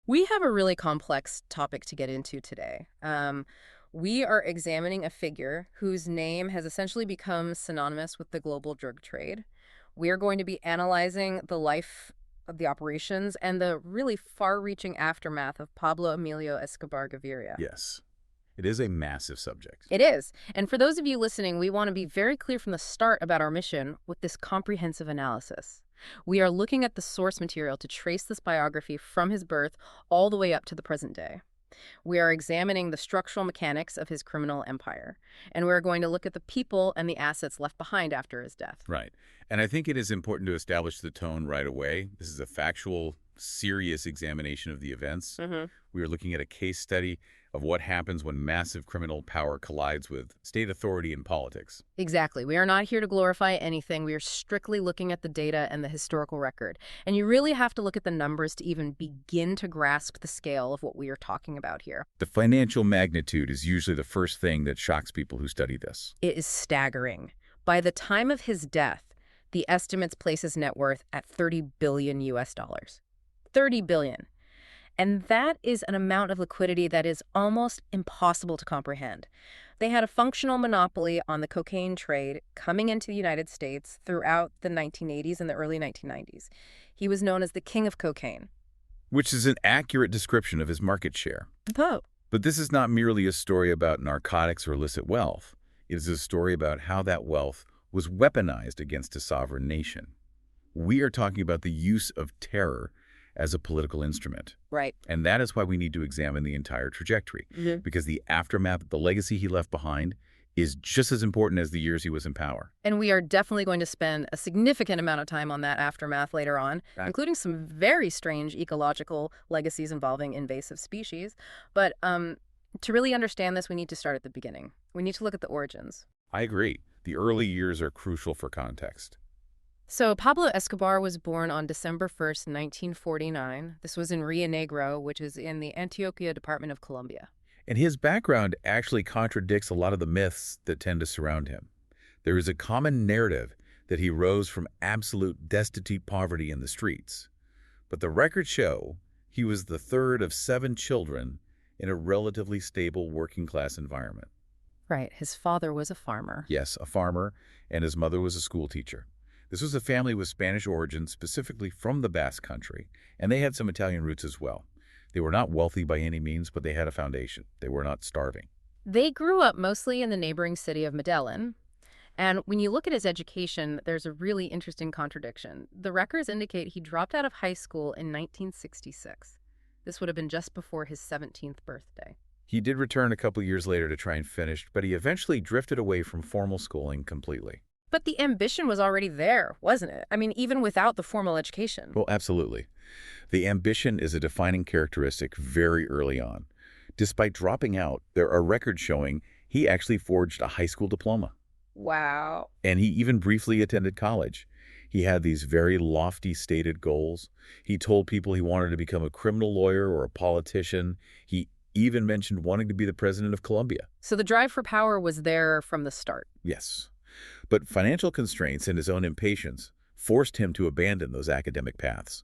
We have a really complex topic to get into today. We are examining a figure whose name has essentially become synonymous with the global drug trade. We are going to be analyzing the life of the operations and the really far-reaching aftermath of Pablo Emilio Escobar Gaviria. Yes, it is a massive subject. It is. And for those of you listening, we want to be very clear from the start about our mission with this comprehensive analysis. We are looking at the source material to trace this biography from his birth all the way up to the present day. We are examining the structural mechanics of his criminal empire, and we're going to look at the people and the assets left behind after his death. Right. And I think it is important to establish the tone right away. This is a factual, serious examination of the events. We are looking at a case study of what happens when massive criminal power collides with state authority and politics. Exactly. We are not here to glorify anything. We are strictly looking at the data and the historical record. And you really have to look at the numbers to even begin to grasp the scale of what we are talking about here. The financial magnitude is usually the first thing that shocks people who study this. It is staggering. By the time of his death, the estimates place his net worth at 30 billion US dollars. 30 billion. And that is an amount of liquidity that is almost impossible to comprehend. They had a functional monopoly on the cocaine trade coming into the United States throughout the 1980s and the early 1990s. He was known as the king of cocaine. Which is an accurate description of his market share. Oh. But this is not merely a story about narcotics or illicit wealth. It is a story about how that wealth was weaponized against a sovereign nation. We are talking about the use of terror as a political instrument. Right. And that is why we need to examine the entire trajectory, because the aftermath, the legacy he left behind, is just as important as the years he was in power. And we are definitely going to spend a significant amount of time on that aftermath later on, including some very strange ecological legacies involving invasive species. But to really understand this, we need to start at the beginning. We need to look at the origins. I agree. The early years are crucial for context. So Pablo Escobar was born on December 1st, 1949. This was in Rio Negro, which is in the Antioquia department of Colombia. And his background actually contradicts a lot of the myths that tend to surround him. There is a common narrative that he rose from absolute destitute poverty in the streets. But the records show he was the third of 7 children in a relatively stable working-class environment. Right. His father was a farmer. Yes, a farmer, and his mother was a school teacher. This was a family with Spanish origin, specifically from the Basque Country, and they had some Italian roots as well. They were not wealthy by any means, but they had a foundation. They were not starving. They grew up mostly in the neighboring city of Medellin. And when you look at his education, there's a really interesting contradiction. The records indicate he dropped out of high school in 1966. This would have been just before his 17th birthday. He did return a couple years later to try and finish, but he eventually drifted away from formal schooling completely. But the ambition was already there, wasn't it? I mean, even without the formal education. Well, absolutely. The ambition is a defining characteristic very early on. Despite dropping out, there are records showing he actually forged a high school diploma. Wow. And he even briefly attended college. He had these very lofty stated goals. He told people he wanted to become a criminal lawyer or a politician. He even mentioned wanting to be the president of Colombia. So the drive for power was there from the start. Yes. But financial constraints and his own impatience forced him to abandon those academic paths.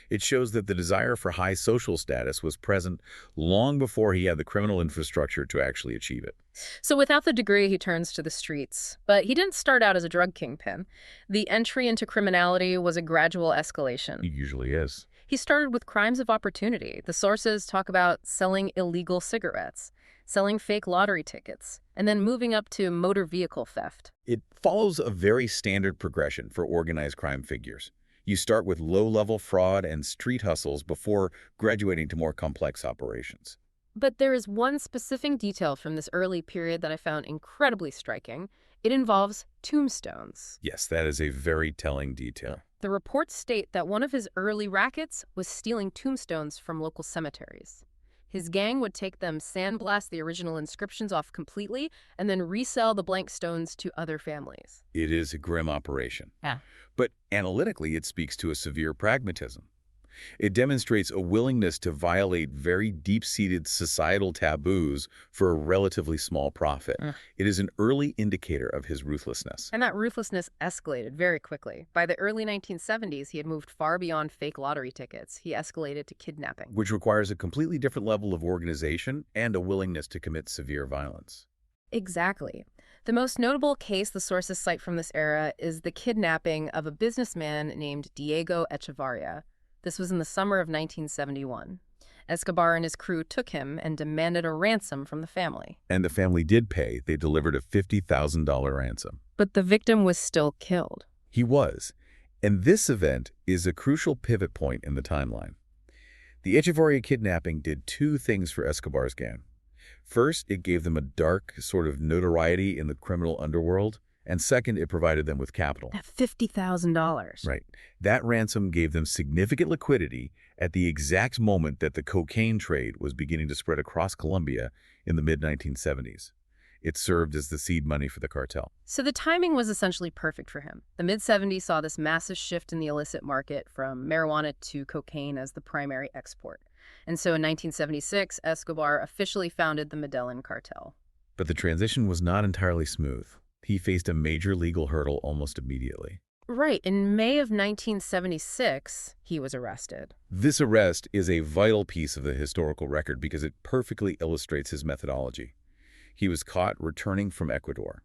It shows that the desire for high social status was present long before he had the criminal infrastructure to actually achieve it. So without the degree, he turns to the streets. But he didn't start out as a drug kingpin. The entry into criminality was a gradual escalation. It usually is. He started with crimes of opportunity. The sources talk about selling illegal cigarettes, selling fake lottery tickets, and then moving up to motor vehicle theft. It follows a very standard progression for organized crime figures. You start with low-level fraud and street hustles before graduating to more complex operations. But there is one specific detail from this early period that I found incredibly striking. It involves tombstones. Yes, that is a very telling detail. The reports state that one of his early rackets was stealing tombstones from local cemeteries. His gang would take them, sandblast the original inscriptions off completely, and then resell the blank stones to other families. It is a grim operation. Yeah. But analytically, it speaks to a severe pragmatism. It demonstrates a willingness to violate very deep-seated societal taboos for a relatively small profit. Ugh. It is an early indicator of his ruthlessness. And that ruthlessness escalated very quickly. By the early 1970s, he had moved far beyond fake lottery tickets. He escalated to kidnapping. Which requires a completely different level of organization and a willingness to commit severe violence. Exactly. The most notable case the sources cite from this era is the kidnapping of a businessman named Diego Echevarria. This was in the summer of 1971. Escobar and his crew took him and demanded a ransom from the family. And the family did pay. They delivered a $50,000 ransom. But the victim was still killed. He was. And this event is a crucial pivot point in the timeline. The Echevarria kidnapping did two things for Escobar's gang. First, it gave them a dark sort of notoriety in the criminal underworld. And second, it provided them with capital. At $50,000. Right. That ransom gave them significant liquidity at the exact moment that the cocaine trade was beginning to spread across Colombia in the mid-1970s. It served as the seed money for the cartel. So the timing was essentially perfect for him. The mid-70s saw this massive shift in the illicit market from marijuana to cocaine as the primary export. And so in 1976, Escobar officially founded the Medellín Cartel. But the transition was not entirely smooth. He faced a major legal hurdle almost immediately. Right. In May of 1976, he was arrested. This arrest is a vital piece of the historical record because it perfectly illustrates his methodology. He was caught returning from Ecuador.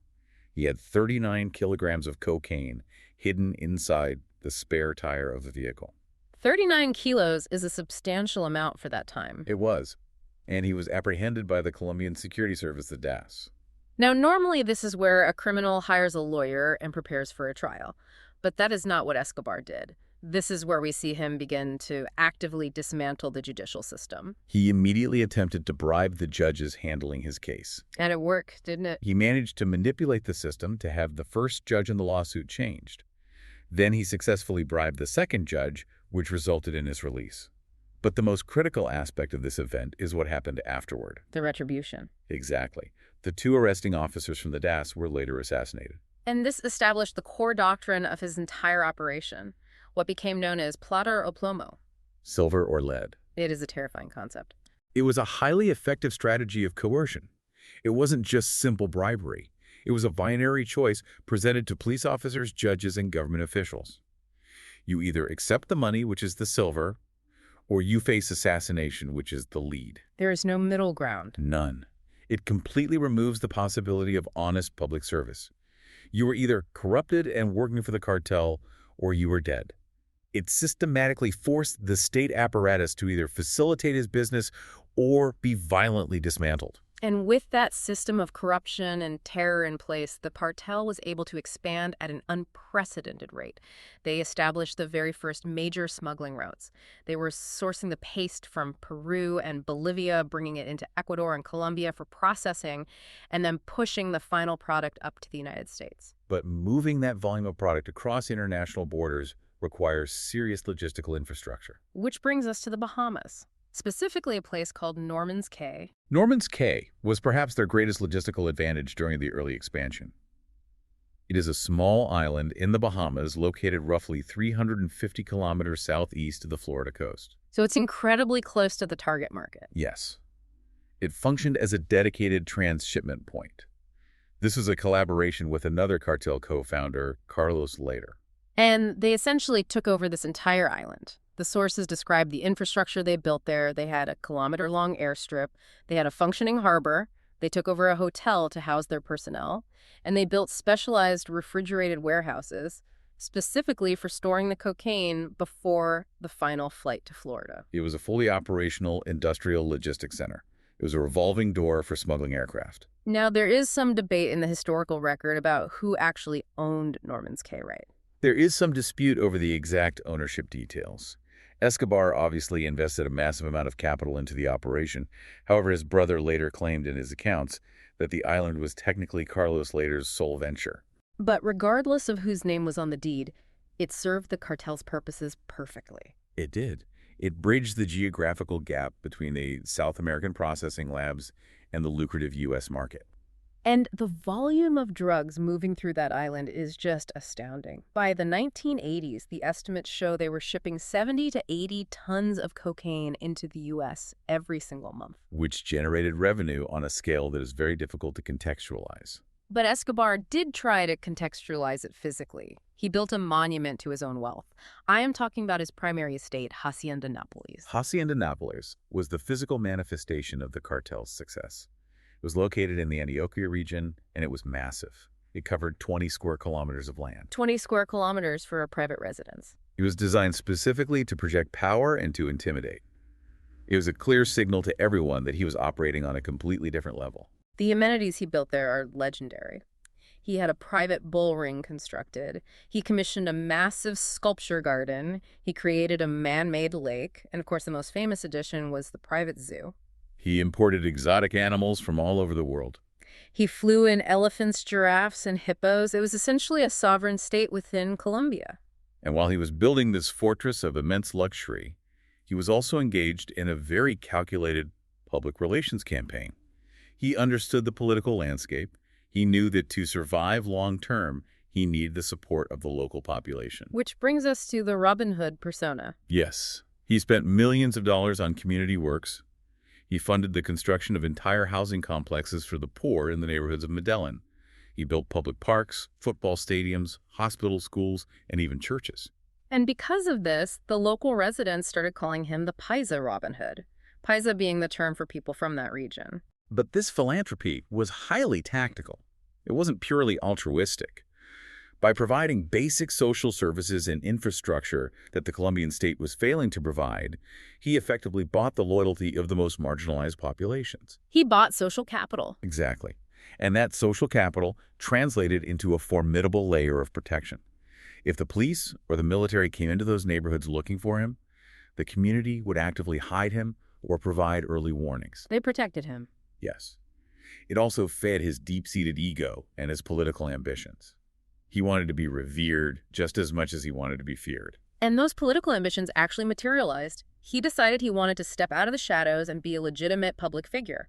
He had 39 kilograms of cocaine hidden inside the spare tire of the vehicle. 39 kilos is a substantial amount for that time. It was. And he was apprehended by the Colombian security service, the DAS. Now, normally this is where a criminal hires a lawyer and prepares for a trial. But that is not what Escobar did. This is where we see him begin to actively dismantle the judicial system. He immediately attempted to bribe the judges handling his case. And it worked, didn't it? He managed to manipulate the system to have the first judge in the lawsuit changed. Then he successfully bribed the second judge, which resulted in his release. But the most critical aspect of this event is what happened afterward. The retribution. Exactly. The two arresting officers from the DAS were later assassinated. And this established the core doctrine of his entire operation, what became known as plata o plomo. Silver or lead. It is a terrifying concept. It was a highly effective strategy of coercion. It wasn't just simple bribery. It was a binary choice presented to police officers, judges, and government officials. You either accept the money, which is the silver, or you face assassination, which is the lead. There is no middle ground. None. It completely removes the possibility of honest public service. You were either corrupted and working for the cartel, or you were dead. It systematically forced the state apparatus to either facilitate his business or be violently dismantled. And with that system of corruption and terror in place, the cartel was able to expand at an unprecedented rate. They established the very first major smuggling routes. They were sourcing the paste from Peru and Bolivia, bringing it into Ecuador and Colombia for processing, and then pushing the final product up to the United States. But moving that volume of product across international borders requires serious logistical infrastructure. Which brings us to the Bahamas. Specifically a place called Norman's Cay. Norman's Cay was perhaps their greatest logistical advantage during the early expansion. It is a small island in the Bahamas located roughly 350 kilometers southeast of the Florida coast. So it's incredibly close to the target market. Yes. It functioned as a dedicated transshipment point. This was a collaboration with another cartel co-founder, Carlos Later. And they essentially took over this entire island. The sources describe the infrastructure they built there. They had a kilometer-long airstrip. They had a functioning harbor. They took over a hotel to house their personnel. And they built specialized refrigerated warehouses, specifically for storing the cocaine before the final flight to Florida. It was a fully operational industrial logistics center. It was a revolving door for smuggling aircraft. Now, there is some debate in the historical record about who actually owned Norman's Cay, right? There is some dispute over the exact ownership details. Escobar obviously invested a massive amount of capital into the operation. However, his brother later claimed in his accounts that the island was technically Carlos Later's sole venture. But regardless of whose name was on the deed, it served the cartel's purposes perfectly. It did. It bridged the geographical gap between the South American processing labs and the lucrative U.S. market. And the volume of drugs moving through that island is just astounding. By the 1980s, the estimates show they were shipping 70 to 80 tons of cocaine into the U.S. every single month. which generated revenue on a scale that is very difficult to contextualize. But Escobar did try to contextualize it physically. He built a monument to his own wealth. I am talking about his primary estate, Hacienda Nápoles. Hacienda Nápoles was the physical manifestation of the cartel's success. It was located in the Antioquia region, and it was massive. It covered 20 square kilometers of land. 20 square kilometers for a private residence. It was designed specifically to project power and to intimidate. It was a clear signal to everyone that he was operating on a completely different level. The amenities he built there are legendary. He had a private bull ring constructed. He commissioned a massive sculpture garden. He created a man-made lake. And of course, the most famous addition was the private zoo. He imported exotic animals from all over the world. He flew in elephants, giraffes, and hippos. It was essentially a sovereign state within Colombia. And while he was building this fortress of immense luxury, he was also engaged in a very calculated public relations campaign. He understood the political landscape. He knew that to survive long-term, he needed the support of the local population. Which brings us to the Robin Hood persona. Yes, he spent millions of dollars on community works. He funded the construction of entire housing complexes for the poor in the neighborhoods of Medellin. He built public parks, football stadiums, hospitals, schools, and even churches. And because of this, the local residents started calling him the Paisa Robin Hood, Paisa being the term for people from that region. But this philanthropy was highly tactical. It wasn't purely altruistic. By providing basic social services and infrastructure that the Colombian state was failing to provide, he effectively bought the loyalty of the most marginalized populations. He bought social capital. Exactly. And that social capital translated into a formidable layer of protection. If the police or the military came into those neighborhoods looking for him, the community would actively hide him or provide early warnings. They protected him. Yes. It also fed his deep-seated ego and his political ambitions. He wanted to be revered just as much as he wanted to be feared. And those political ambitions actually materialized. He decided he wanted to step out of the shadows and be a legitimate public figure.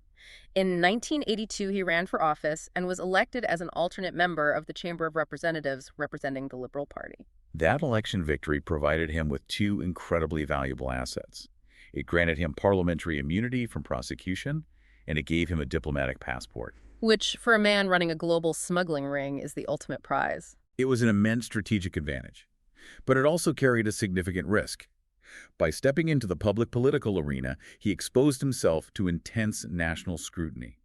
In 1982, he ran for office and was elected as an alternate member of the Chamber of Representatives representing the Liberal Party. That election victory provided him with two incredibly valuable assets. It granted him parliamentary immunity from prosecution, and it gave him a diplomatic passport. Which, for a man running a global smuggling ring, is the ultimate prize. It was an immense strategic advantage, but it also carried a significant risk. By stepping into the public political arena, he exposed himself to intense national scrutiny.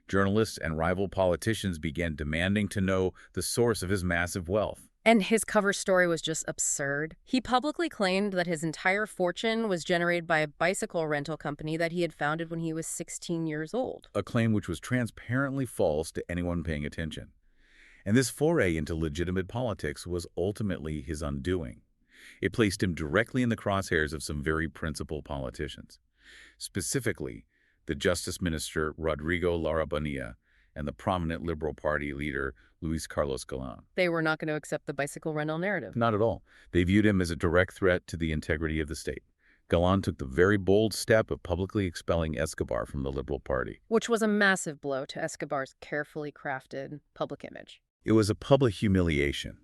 Journalists and rival politicians began demanding to know the source of his massive wealth. And his cover story was just absurd. He publicly claimed that his entire fortune was generated by a bicycle rental company that he had founded when he was 16 years old. A claim which was transparently false to anyone paying attention. And this foray into legitimate politics was ultimately his undoing. It placed him directly in the crosshairs of some very principled politicians. Specifically, the Justice Minister Rodrigo Lara Bonilla and the prominent Liberal Party leader Luis Carlos Galán. They were not going to accept the bicycle rental narrative. Not at all. They viewed him as a direct threat to the integrity of the state. Galán took the very bold step of publicly expelling Escobar from the Liberal Party. Which was a massive blow to Escobar's carefully crafted public image. It was a public humiliation.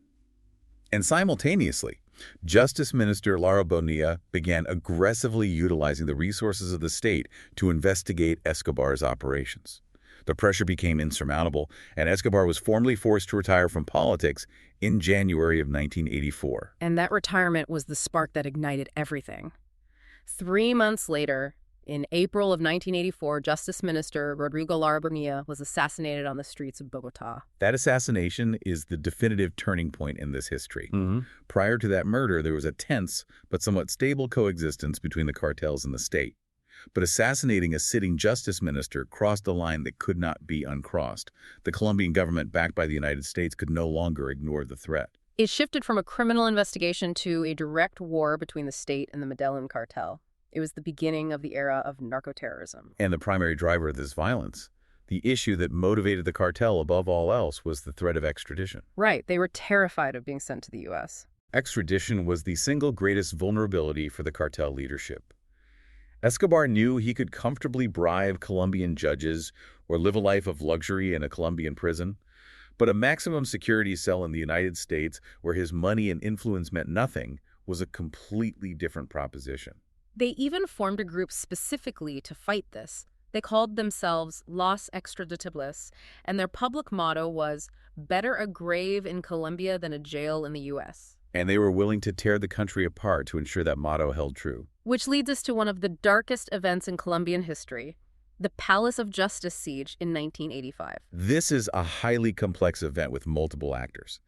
And simultaneously, Justice Minister Lara Bonilla began aggressively utilizing the resources of the state to investigate Escobar's operations. The pressure became insurmountable, and Escobar was formally forced to retire from politics in January of 1984. And that retirement was the spark that ignited everything. 3 months later, in April of 1984, Justice Minister Rodrigo Lara Bonilla was assassinated on the streets of Bogotá. That assassination is the definitive turning point in this history. Prior to that murder, there was a tense but somewhat stable coexistence between the cartels and the state. But assassinating a sitting justice minister crossed a line that could not be uncrossed. The Colombian government, backed by the United States, could no longer ignore the threat. It shifted from a criminal investigation to a direct war between the state and the Medellín Cartel. It was the beginning of the era of narcoterrorism. And the primary driver of this violence, the issue that motivated the cartel above all else, was the threat of extradition. Right. They were terrified of being sent to the U.S. Extradition was the single greatest vulnerability for the cartel leadership. Escobar knew he could comfortably bribe Colombian judges or live a life of luxury in a Colombian prison, but a maximum security cell in the United States where his money and influence meant nothing was a completely different proposition. They even formed a group specifically to fight this. They called themselves Los Extraditables, and their public motto was, "Better a grave in Colombia than a jail in the U.S." And they were willing to tear the country apart to ensure that motto held true. Which leads us to one of the darkest events in Colombian history, the Palace of Justice siege in 1985. This is a highly complex event with multiple actors.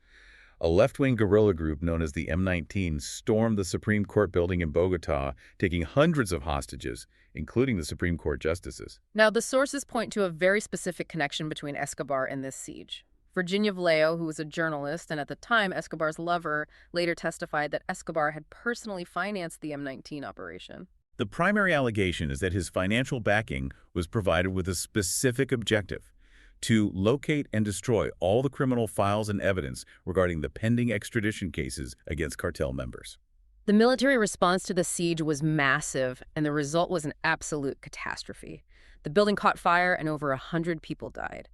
A left-wing guerrilla group known as the M19 stormed the Supreme Court building in Bogota, taking hundreds of hostages, including the Supreme Court justices. Now, the sources point to a very specific connection between Escobar and this siege. Virginia Vallejo, who was a journalist and at the time Escobar's lover, later testified that Escobar had personally financed the M19 operation. The primary allegation is that his financial backing was provided with a specific objective: to locate and destroy all the criminal files and evidence regarding the pending extradition cases against cartel members. The military response to the siege was massive, and the result was an absolute catastrophe. The building caught fire and over 100 people died.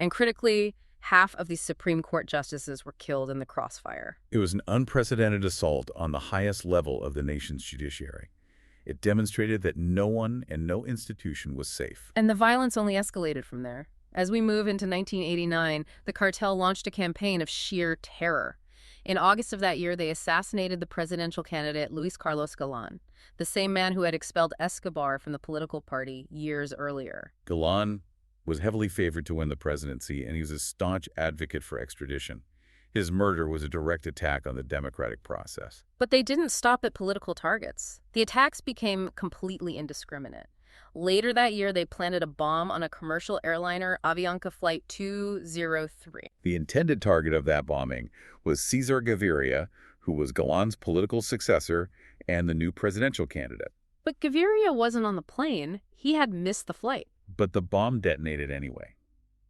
And critically, half of the Supreme Court justices were killed in the crossfire. It was an unprecedented assault on the highest level of the nation's judiciary. It demonstrated that no one and no institution was safe. And the violence only escalated from there. As we move into 1989, the cartel launched a campaign of sheer terror. In August of that year, they assassinated the presidential candidate Luis Carlos Galan, the same man who had expelled Escobar from the political party years earlier. Galan was heavily favored to win the presidency, and he was a staunch advocate for extradition. His murder was a direct attack on the democratic process. But they didn't stop at political targets. The attacks became completely indiscriminate. Later that year, they planted a bomb on a commercial airliner, Avianca Flight 203. The intended target of that bombing was Cesar Gaviria, who was Galan's political successor and the new presidential candidate. But Gaviria wasn't on the plane. He had missed the flight. But the bomb detonated anyway.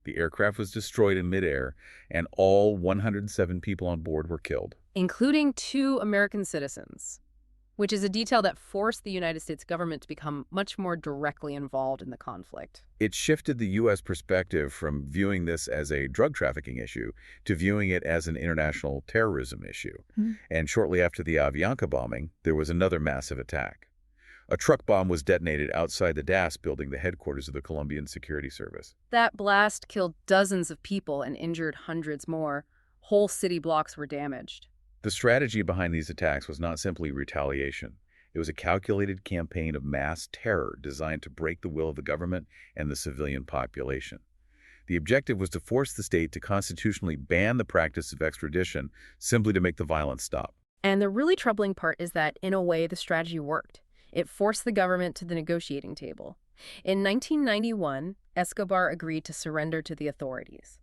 The aircraft was destroyed in midair, and all 107 people on board were killed, including 2 American citizens, which is a detail that forced the United States government to become much more directly involved in the conflict. It shifted the U.S. perspective from viewing this as a drug trafficking issue to viewing it as an international terrorism issue. And shortly after the Avianca bombing, there was another massive attack. A truck bomb was detonated outside the DAS building, the headquarters of the Colombian Security Service. That blast killed dozens of people and injured hundreds more. Whole city blocks were damaged. The strategy behind these attacks was not simply retaliation. It was a calculated campaign of mass terror designed to break the will of the government and the civilian population. The objective was to force the state to constitutionally ban the practice of extradition simply to make the violence stop. And the really troubling part is that, in a way, the strategy worked. It forced the government to the negotiating table. In 1991, Escobar agreed to surrender to the authorities.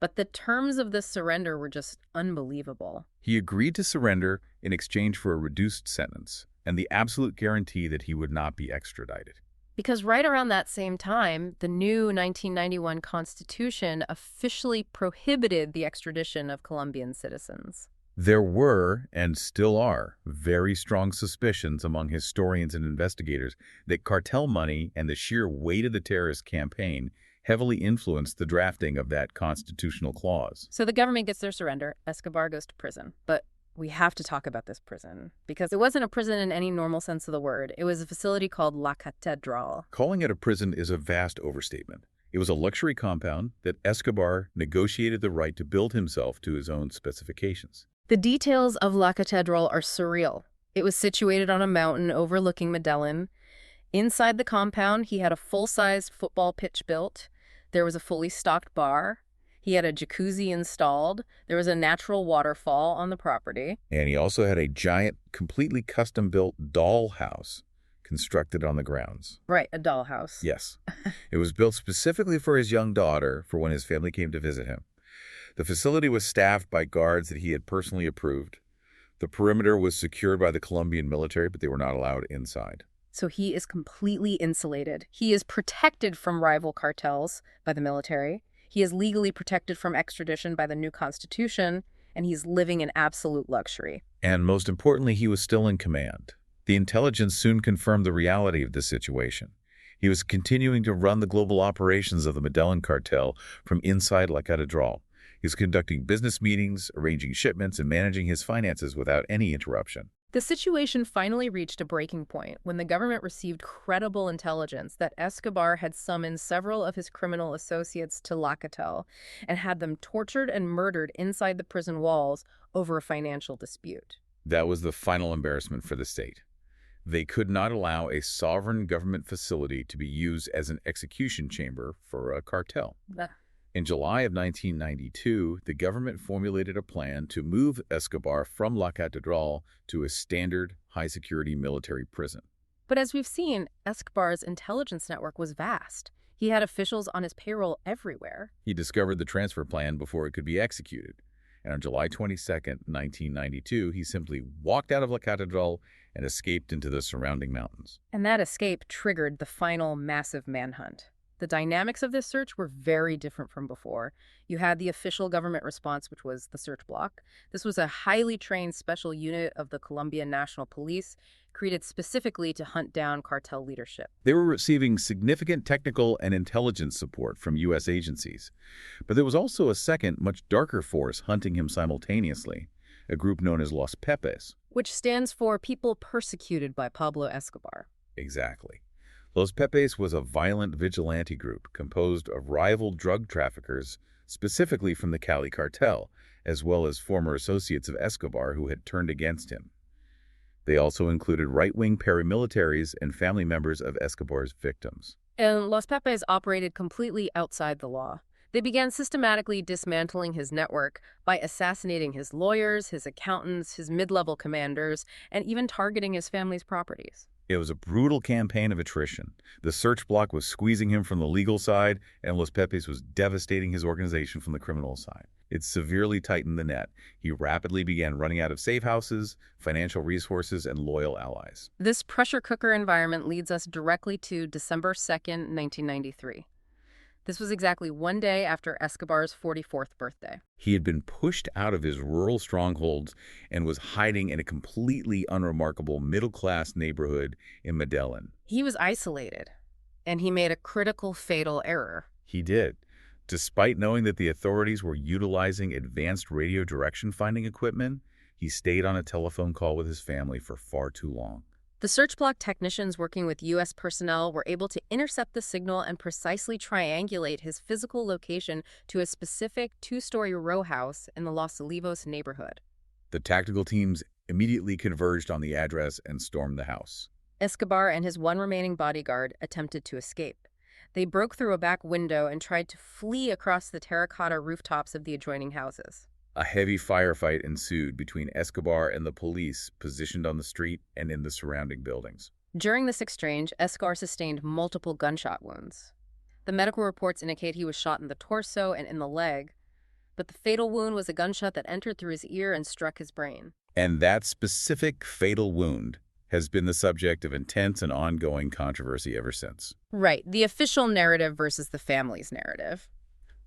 But the terms of this surrender were just unbelievable. He agreed to surrender in exchange for a reduced sentence and the absolute guarantee that he would not be extradited. Because right around that same time, the new 1991 Constitution officially prohibited the extradition of Colombian citizens. There were, and still are, very strong suspicions among historians and investigators that cartel money and the sheer weight of the terrorist campaign heavily influenced the drafting of that constitutional clause. So the government gets their surrender, Escobar goes to prison. But we have to talk about this prison, because it wasn't a prison in any normal sense of the word. It was a facility called La Catedral. Calling it a prison is a vast overstatement. It was a luxury compound that Escobar negotiated the right to build himself to his own specifications. The details of La Catedral are surreal. It was situated on a mountain overlooking Medellín. Inside the compound, he had a full-sized football pitch built. There was a fully stocked bar. He had a jacuzzi installed. There was a natural waterfall on the property. And he also had a giant, completely custom-built dollhouse constructed on the grounds. Right, a dollhouse. Yes. It was built specifically for his young daughter for when his family came to visit him. The facility was staffed by guards that he had personally approved. The perimeter was secured by the Colombian military, but they were not allowed inside. So he is completely insulated. He is protected from rival cartels by the military. He is legally protected from extradition by the new constitution, and he's living in absolute luxury. And most importantly, he was still in command. The intelligence soon confirmed the reality of this situation. He was continuing to run the global operations of the Medellín Cartel from inside La Catedral. He was conducting business meetings, arranging shipments, and managing his finances without any interruption. The situation finally reached a breaking point when the government received credible intelligence that Escobar had summoned several of his criminal associates to La Catel and had them tortured and murdered inside the prison walls over a financial dispute. That was the final embarrassment for the state. They could not allow a sovereign government facility to be used as an execution chamber for a cartel. Ugh. In July of 1992, the government formulated a plan to move Escobar from La Catedral to a standard, high-security military prison. But as we've seen, Escobar's intelligence network was vast. He had officials on his payroll everywhere. He discovered the transfer plan before it could be executed. And on July 22, 1992, he simply walked out of La Catedral and escaped into the surrounding mountains. And that escape triggered the final massive manhunt. The dynamics of this search were very different from before. You had the official government response, which was the search block. This was a highly trained special unit of the Colombian National Police, created specifically to hunt down cartel leadership. They were receiving significant technical and intelligence support from U.S. agencies. But there was also a second, much darker force hunting him simultaneously, a group known as Los Pepes. Which stands for People Persecuted by Pablo Escobar. Exactly. Los Pepes was a violent vigilante group composed of rival drug traffickers, specifically from the Cali cartel, as well as former associates of Escobar who had turned against him. They also included right-wing paramilitaries and family members of Escobar's victims. And Los Pepes operated completely outside the law. They began systematically dismantling his network by assassinating his lawyers, his accountants, his mid-level commanders, and even targeting his family's properties. It was a brutal campaign of attrition. The search block was squeezing him from the legal side, and Los Pepes was devastating his organization from the criminal side. It severely tightened the net. He rapidly began running out of safe houses, financial resources, and loyal allies. This pressure cooker environment leads us directly to December 2nd, 1993. This was exactly one day after Escobar's 44th birthday. He had been pushed out of his rural strongholds and was hiding in a completely unremarkable middle-class neighborhood in Medellín. He was isolated, and he made a critical, fatal error. He did. Despite knowing that the authorities were utilizing advanced radio direction finding equipment, he stayed on a telephone call with his family for far too long. The search block technicians working with U.S. personnel were able to intercept the signal and precisely triangulate his physical location to a specific two-story row house in the Los Olivos neighborhood. The tactical teams immediately converged on the address and stormed the house. Escobar and his one remaining bodyguard attempted to escape. They broke through a back window and tried to flee across the terracotta rooftops of the adjoining houses. A heavy firefight ensued between Escobar and the police positioned on the street and in the surrounding buildings. During this exchange, Escobar sustained multiple gunshot wounds. The medical reports indicate he was shot in the torso and in the leg, but the fatal wound was a gunshot that entered through his ear and struck his brain. And that specific fatal wound has been the subject of intense and ongoing controversy ever since. Right, the official narrative versus the family's narrative.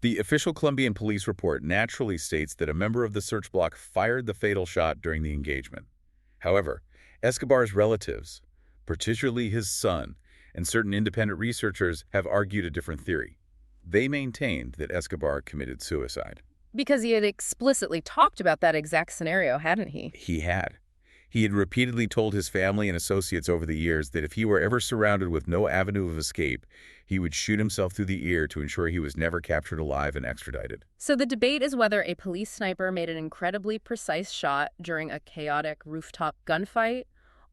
The official Colombian police report naturally states that a member of the search block fired the fatal shot during the engagement. However, Escobar's relatives, particularly his son, and certain independent researchers have argued a different theory. They maintained that Escobar committed suicide. Because he had explicitly talked about that exact scenario, hadn't he? He had. He had repeatedly told his family and associates over the years that if he were ever surrounded with no avenue of escape, he would shoot himself through the ear to ensure he was never captured alive and extradited. So the debate is whether a police sniper made an incredibly precise shot during a chaotic rooftop gunfight,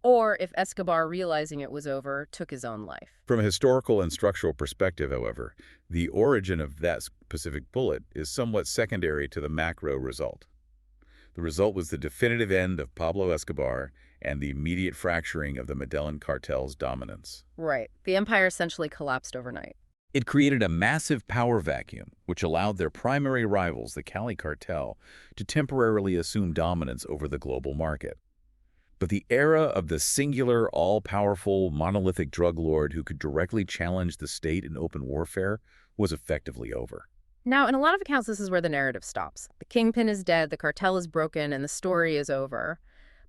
or if Escobar, realizing it was over, took his own life. From a historical and structural perspective, however, the origin of that specific bullet is somewhat secondary to the macro result. The result was the definitive end of Pablo Escobar and the immediate fracturing of the Medellín Cartel's dominance. Right. The empire essentially collapsed overnight. It created a massive power vacuum, which allowed their primary rivals, the Cali cartel, to temporarily assume dominance over the global market. But the era of the singular, all-powerful, monolithic drug lord who could directly challenge the state in open warfare was effectively over. Now, in a lot of accounts, this is where the narrative stops. The Kingpin is dead, the cartel is broken, and the story is over.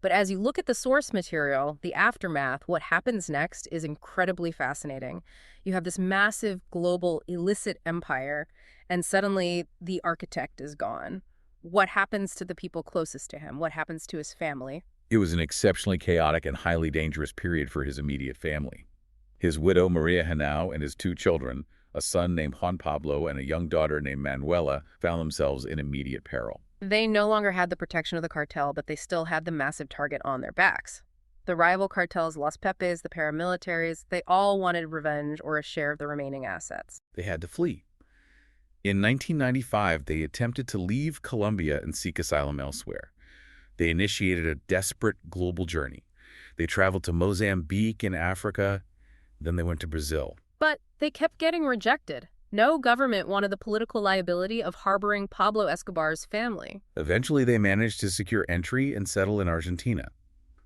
But as you look at the source material, the aftermath, what happens next is incredibly fascinating. You have this massive global illicit empire, and suddenly the architect is gone. What happens to the people closest to him? What happens to his family? It was an exceptionally chaotic and highly dangerous period for his immediate family. His widow, Maria Henao, and his two children, a son named Juan Pablo and a young daughter named Manuela, found themselves in immediate peril. They no longer had the protection of the cartel, but they still had the massive target on their backs. The rival cartels, Los Pepes, the paramilitaries, they all wanted revenge or a share of the remaining assets. They had to flee. In 1995, they attempted to leave Colombia and seek asylum elsewhere. They initiated a desperate global journey. They traveled to Mozambique in Africa, then they went to Brazil. But they kept getting rejected. No government wanted the political liability of harboring Pablo Escobar's family. Eventually, they managed to secure entry and settle in Argentina.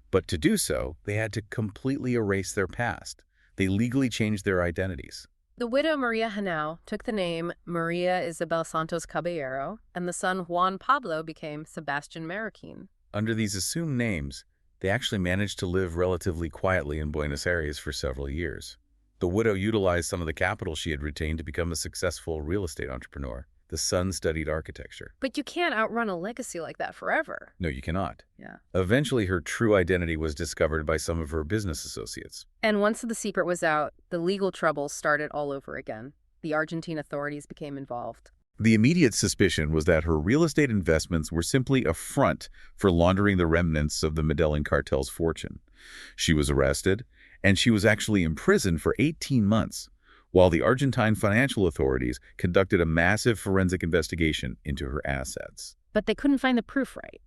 But to do so, they had to completely erase their past. They legally changed their identities. The widow Maria Henao took the name Maria Isabel Santos Caballero, and the son Juan Pablo became Sebastian Marroquin. Under these assumed names, they actually managed to live relatively quietly in Buenos Aires for several years. The widow utilized some of the capital she had retained to become a successful real estate entrepreneur. The son studied architecture. But you can't outrun a legacy like that forever. No, you cannot. Yeah. Eventually, her true identity was discovered by some of her business associates. And once the secret was out, the legal troubles started all over again. The Argentine authorities became involved. The immediate suspicion was that her real estate investments were simply a front for laundering the remnants of the Medellín Cartel's fortune. She was arrested, and she was actually imprisoned for 18 months, while the Argentine financial authorities conducted a massive forensic investigation into her assets. But they couldn't find the proof right.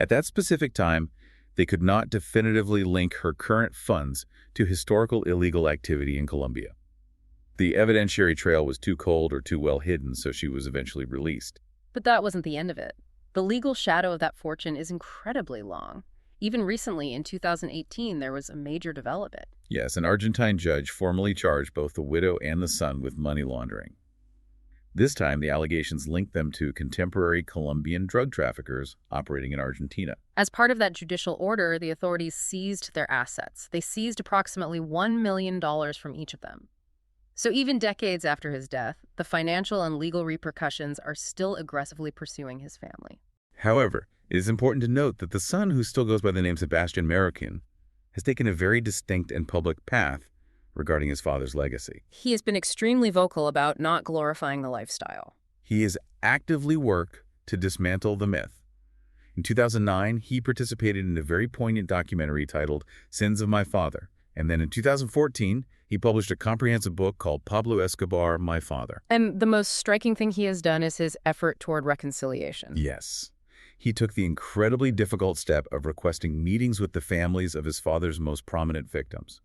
At that specific time, they could not definitively link her current funds to historical illegal activity in Colombia. The evidentiary trail was too cold or too well hidden, so she was eventually released. But that wasn't the end of it. The legal shadow of that fortune is incredibly long. Even recently, in 2018, there was a major development. Yes, an Argentine judge formally charged both the widow and the son with money laundering. This time, the allegations linked them to contemporary Colombian drug traffickers operating in Argentina. As part of that judicial order, the authorities seized their assets. They seized approximately $1 million from each of them. So even decades after his death, the financial and legal repercussions are still aggressively pursuing his family. However, it is important to note that the son, who still goes by the name Sebastian Marroquin, has taken a very distinct and public path regarding his father's legacy. He has been extremely vocal about not glorifying the lifestyle. He has actively worked to dismantle the myth. In 2009, he participated in a very poignant documentary titled Sins of My Father. And then in 2014, he published a comprehensive book called Pablo Escobar, My Father. And the most striking thing he has done is his effort toward reconciliation. Yes. He took the incredibly difficult step of requesting meetings with the families of his father's most prominent victims.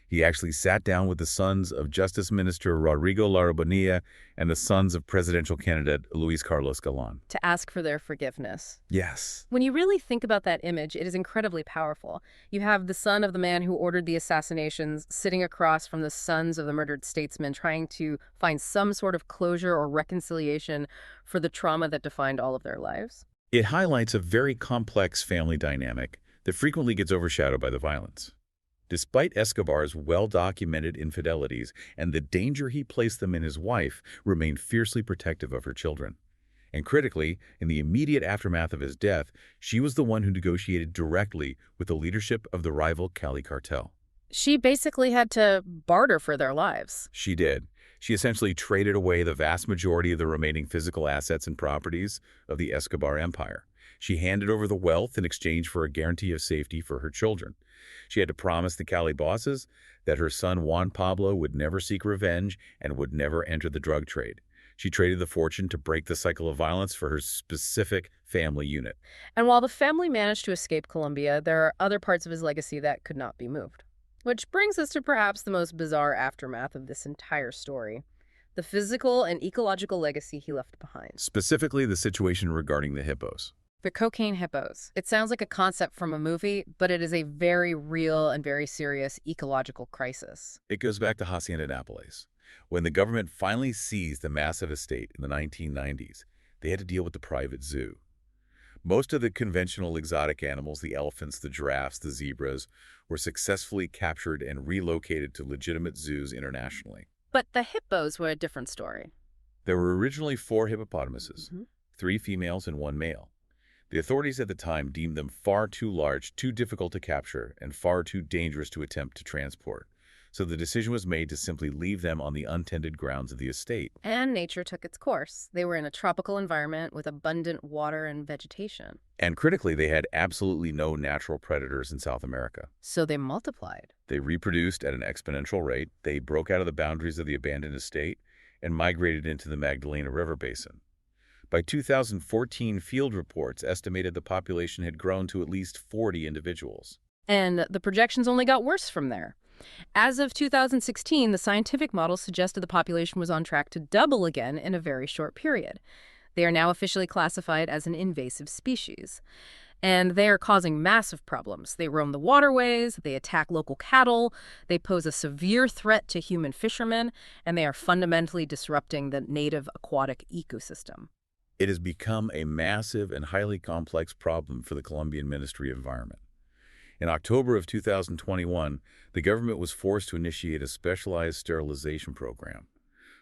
He actually sat down with the sons of Justice Minister Rodrigo Lara Bonilla and the sons of presidential candidate Luis Carlos Galán. To ask for their forgiveness. Yes. When you really think about that image, it is incredibly powerful. You have the son of the man who ordered the assassinations sitting across from the sons of the murdered statesman, trying to find some sort of closure or reconciliation for the trauma that defined all of their lives. It highlights a very complex family dynamic that frequently gets overshadowed by the violence. Despite Escobar's well-documented infidelities and the danger he placed them in, his wife remained fiercely protective of her children. And critically, in the immediate aftermath of his death, she was the one who negotiated directly with the leadership of the rival Cali cartel. She basically had to barter for their lives. She did. She essentially traded away the vast majority of the remaining physical assets and properties of the Escobar empire. She handed over the wealth in exchange for a guarantee of safety for her children. She had to promise the Cali bosses that her son Juan Pablo would never seek revenge and would never enter the drug trade. She traded the fortune to break the cycle of violence for her specific family unit. And while the family managed to escape Colombia, there are other parts of his legacy that could not be moved. Which brings us to perhaps the most bizarre aftermath of this entire story: the physical and ecological legacy he left behind. Specifically, the situation regarding the hippos. The cocaine hippos. It sounds like a concept from a movie, but it is a very real and very serious ecological crisis. It goes back to Hacienda Nápoles. When the government finally seized the massive estate in the 1990s, they had to deal with the private zoo. Most of the conventional exotic animals, the elephants, the giraffes, the zebras, were successfully captured and relocated to legitimate zoos internationally. But the hippos were a different story. There were originally 4 hippopotamuses, Mhm. 3 females and 1 male. The authorities at the time deemed them far too large, too difficult to capture, and far too dangerous to attempt to transport. So the decision was made to simply leave them on the untended grounds of the estate. And nature took its course. They were in a tropical environment with abundant water and vegetation. And critically, they had absolutely no natural predators in South America. So they multiplied. They reproduced at an exponential rate. They broke out of the boundaries of the abandoned estate and migrated into the Magdalena River basin. By 2014, field reports estimated the population had grown to at least 40 individuals. And the projections only got worse from there. As of 2016, the scientific models suggested the population was on track to double again in a very short period. They are now officially classified as an invasive species. And they are causing massive problems. They roam the waterways, they attack local cattle, they pose a severe threat to human fishermen, and they are fundamentally disrupting the native aquatic ecosystem. It has become a massive and highly complex problem for the Colombian Ministry of Environment. In October of 2021, the government was forced to initiate a specialized sterilization program.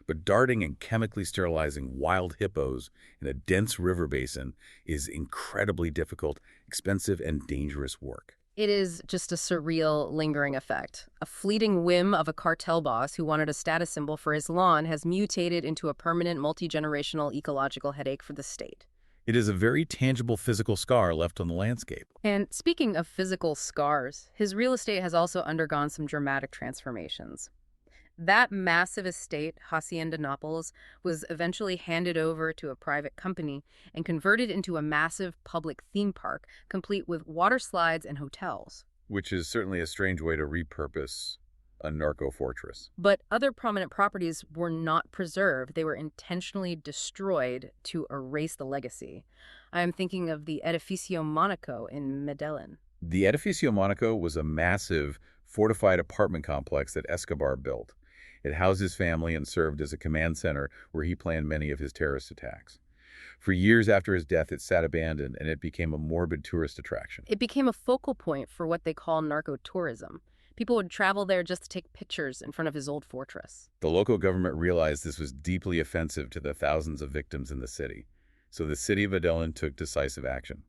But darting and chemically sterilizing wild hippos in a dense river basin is incredibly difficult, expensive, and dangerous work. It is just a surreal, lingering effect. A fleeting whim of a cartel boss who wanted a status symbol for his lawn has mutated into a permanent, multi-generational ecological headache for the state. It is a very tangible physical scar left on the landscape. And speaking of physical scars, his real estate has also undergone some dramatic transformations. That massive estate, Hacienda Nápoles, was eventually handed over to a private company and converted into a massive public theme park, complete with water slides and hotels. Which is certainly a strange way to repurpose a narco fortress. But other prominent properties were not preserved. They were intentionally destroyed to erase the legacy. I am thinking of the Edificio Monaco in Medellin. The Edificio Monaco was a massive, fortified apartment complex that Escobar built. It housed his family and served as a command center where he planned many of his terrorist attacks. For years after his death, it sat abandoned, and it became a morbid tourist attraction. It became a focal point for what they call narco-tourism. People would travel there just to take pictures in front of his old fortress. The local government realized this was deeply offensive to the thousands of victims in the city, so the city of Medellin took decisive action.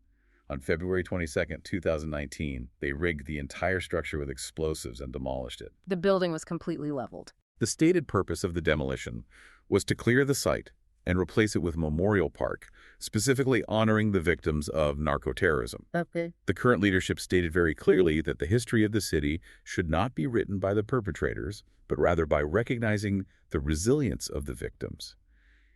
On February 22, 2019, they rigged the entire structure with explosives and demolished it. The building was completely leveled. The stated purpose of the demolition was to clear the site and replace it with a memorial park, specifically honoring the victims of narco-terrorism. Okay. The current leadership stated very clearly that the history of the city should not be written by the perpetrators, but rather by recognizing the resilience of the victims.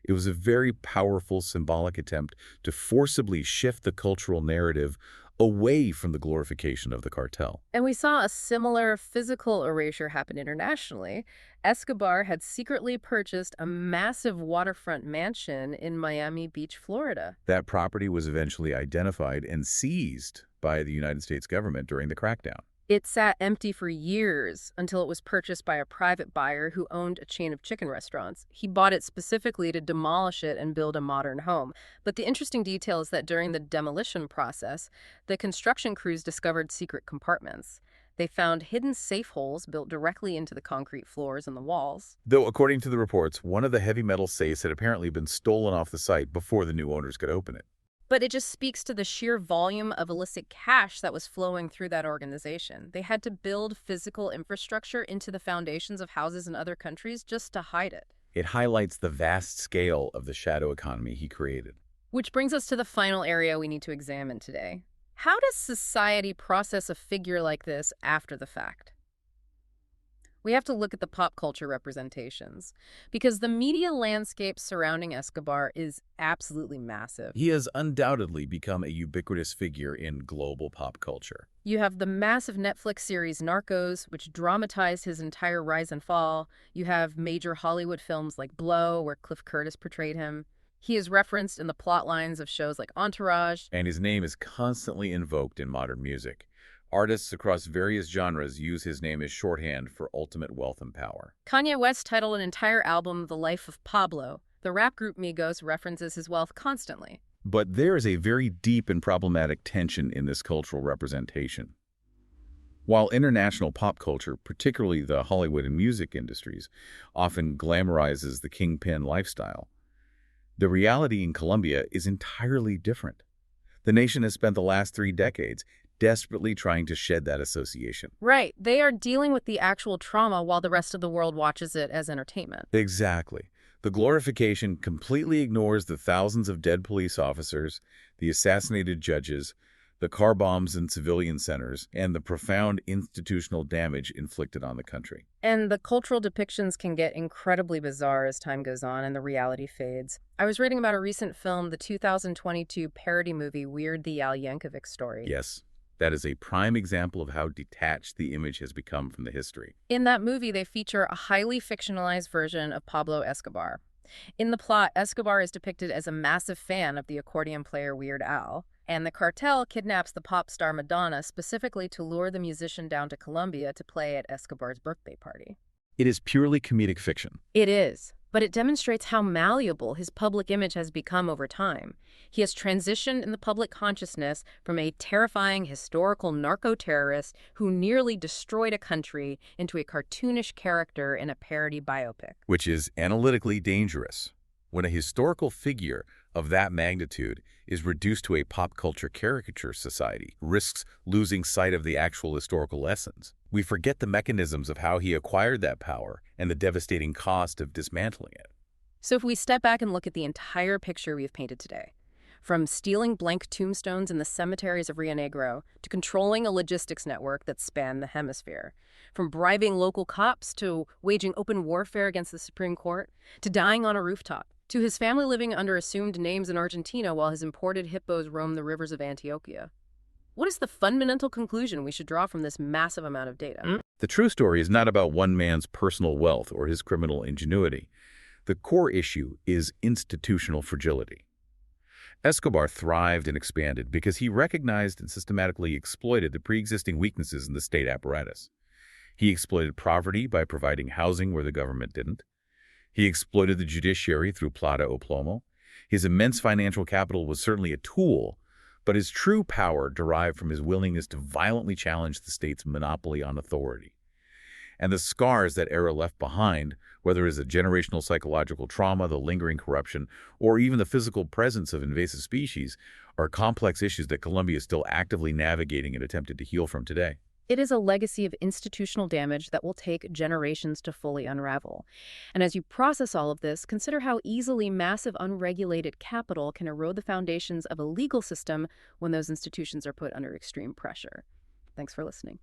It was a very powerful symbolic attempt to forcibly shift the cultural narrative away from the glorification of the cartel. And we saw a similar physical erasure happen internationally. Escobar had secretly purchased a massive waterfront mansion in Miami Beach, Florida. That property was eventually identified and seized by the United States government during the crackdown. It sat empty for years until it was purchased by a private buyer who owned a chain of chicken restaurants. He bought it specifically to demolish it and build a modern home. But the interesting detail is that during the demolition process, the construction crews discovered secret compartments. They found hidden safe holes built directly into the concrete floors and the walls. Though, according to the reports, one of the heavy metal safes had apparently been stolen off the site before the new owners could open it. But it just speaks to the sheer volume of illicit cash that was flowing through that organization. They had to build physical infrastructure into the foundations of houses in other countries just to hide it. It highlights the vast scale of the shadow economy he created. Which brings us to the final area we need to examine today. How does society process a figure like this after the fact? We have to look at the pop culture representations, because the media landscape surrounding Escobar is absolutely massive. He has undoubtedly become a ubiquitous figure in global pop culture. You have the massive Netflix series Narcos, which dramatized his entire rise and fall. You have major Hollywood films like Blow, where Cliff Curtis portrayed him. He is referenced in the plot lines of shows like Entourage. And his name is constantly invoked in modern music. Artists across various genres use his name as shorthand for ultimate wealth and power. Kanye West titled an entire album The Life of Pablo. The rap group Migos references his wealth constantly. But there is a very deep and problematic tension in this cultural representation. While international pop culture, particularly the Hollywood and music industries, often glamorizes the Kingpin lifestyle, the reality in Colombia is entirely different. The nation has spent the last 3 decades desperately trying to shed that association. Right. They are dealing with the actual trauma while the rest of the world watches it as entertainment. Exactly. The glorification completely ignores the thousands of dead police officers, the assassinated judges, the car bombs in civilian centers, and the profound institutional damage inflicted on the country. And the cultural depictions can get incredibly bizarre as time goes on and the reality fades. I was reading about a recent film, the 2022 parody movie Weird the Al Yankovic Story. Yes, that is a prime example of how detached the image has become from the history. In that movie, they feature a highly fictionalized version of Pablo Escobar. In the plot, Escobar is depicted as a massive fan of the accordion player Weird Al, and the cartel kidnaps the pop star Madonna specifically to lure the musician down to Colombia to play at Escobar's birthday party. It is purely comedic fiction. It is, but it demonstrates how malleable his public image has become over time. He has transitioned in the public consciousness from a terrifying historical narco-terrorist who nearly destroyed a country into a cartoonish character in a parody biopic. Which is analytically dangerous. When a historical figure of that magnitude is reduced to a pop culture caricature society, risks losing sight of the actual historical lessons. We forget the mechanisms of how he acquired that power and the devastating cost of dismantling it. So if we step back and look at the entire picture we've painted today, from stealing blank tombstones in the cemeteries of Rio Negro to controlling a logistics network that spanned the hemisphere, from bribing local cops to waging open warfare against the Supreme Court, to dying on a rooftop, to his family living under assumed names in Argentina while his imported hippos roam the rivers of Antioquia. What is the fundamental conclusion we should draw from this massive amount of data? The true story is not about one man's personal wealth or his criminal ingenuity. The core issue is institutional fragility. Escobar thrived and expanded because he recognized and systematically exploited the pre-existing weaknesses in the state apparatus. He exploited poverty by providing housing where the government didn't. He exploited the judiciary through plata o plomo. His immense financial capital was certainly a tool, but his true power derived from his willingness to violently challenge the state's monopoly on authority. And the scars that era left behind, whether it's a generational psychological trauma, the lingering corruption, or even the physical presence of invasive species, are complex issues that Colombia is still actively navigating and attempting to heal from today. It is a legacy of institutional damage that will take generations to fully unravel. And as you process all of this, consider how easily massive unregulated capital can erode the foundations of a legal system when those institutions are put under extreme pressure. Thanks for listening.